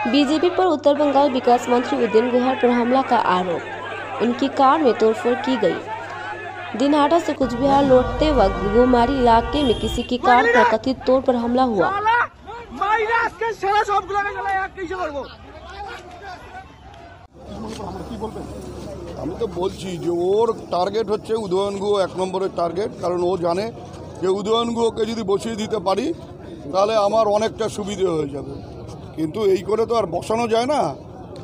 BJP पर उत्तर बंगाल विकास मंत्री उदयन गुहा पर हमला का आरोप। उनकी कार में तोड़फोड़ की गई। दिनहाटा से कुछ बिहार लौटते वक्त गोमारी इलाके में किसी की कार पर कथित तौर पर हमला हुआ। আমি তো বলছি যে ওর টার্গেট হচ্ছে উদয়ন গুহ, 1 নম্বরের টার্গেট। কারণ ও জানে যে উদয়ন গুহকে যদি বসিয়ে দিতে পারি তাহলে আমার অনেকটা সুবিধে হয়ে যাবে। কিন্তু এই করে তো আর বসানো যায় না।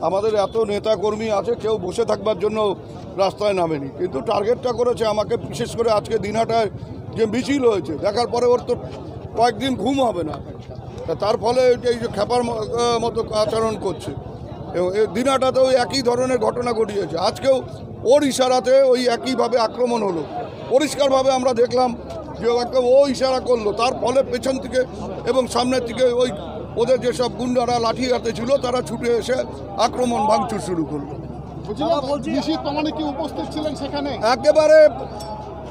আমাদের এত নেতা কর্মী আছে, কেউ বসে থাকবার জন্য রাস্তায় নামেনি, কিন্তু টার্গেটটা করেছে আমাকে। বিশেষ করে আজকে দিনহাটায় যে মিছিল হয়েছে দেখার পরে ওর তো কয়েকদিন ঘুম হবে না। তার ফলে এই যে খেপার মতো আচরণ করছে। এবং দিনহাটাতেও একই ধরনের ঘটনা ঘটিয়েছে। আজকেও ওর ইশারাতে ওই একইভাবে আক্রমণ হলো। পরিষ্কারভাবে আমরা দেখলাম যে ও ইশারা করলো, তার ফলে পেছন থেকে এবং সামনের থেকে ওই ওদের যেসব গুন্ডারা লাঠি হাতে ছিল তারা ছুটে এসে আক্রমণ ভাঙচুর শুরু করলো। একেবারে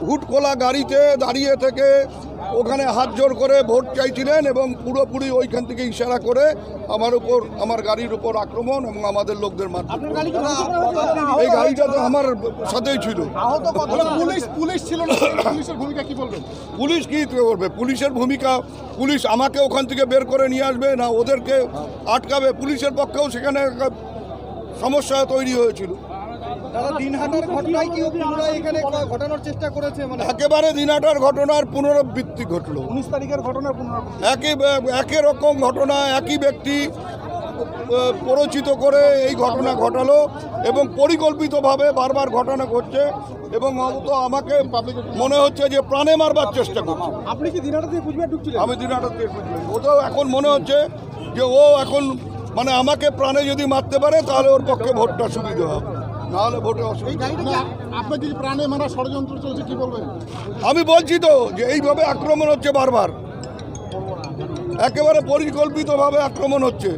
হুট খোলা গাড়িতে দাঁড়িয়ে থেকে ওখানে হাত জোর করে ভোট চাইছিলেন এবং পুরোপুরি ওইখান থেকে ইশারা করে আমার গাড়ির উপর আক্রমণ এবং আমাদের লোকদের মারধর। এই গাড়িটা তো আমার সাথেই ছিল। পুলিশ কি করবে? পুলিশের ভূমিকা, পুলিশ আমাকে ওখান থেকে বের করে নিয়ে আসবে না ওদেরকে আটকাবে? পুলিশের পক্ষেও সেখানে সমস্যা তৈরি হয়েছিল। একেবারে দিনহাটার ঘটনার পুনরাবৃত্তি ঘটলো। 19 তারিখের ঘটনা একই রকম ঘটনা, একই ব্যক্তি প্ররোচিত করে এই ঘটনা ঘটালো এবং পরিকল্পিতভাবে বারবার ঘটনা ঘটছে এবং তো আমাকে মনে হচ্ছে যে প্রাণে মারবার চেষ্টা করছে। আপনি কি দিনহাটা থেকে কুচবিহার ঢুকছিলেন? আমি দিনহাটা থেকে কুচবিহার। ওটাও এখন মনে হচ্ছে যে ও এখন মানে আমাকে প্রাণে যদি মারতে পারে তাহলে ওর পক্ষে ভোটটা সুবিধা হবে, নাহলে ভোটে অসুবিধা। আপনার যদি প্রাণে মারা ষড়যন্ত্র চলছে কি বলবেন? আমি বলছি তো যে এইভাবে আক্রমণ হচ্ছে বারবার, একেবারে পরিকল্পিতভাবে আক্রমণ হচ্ছে।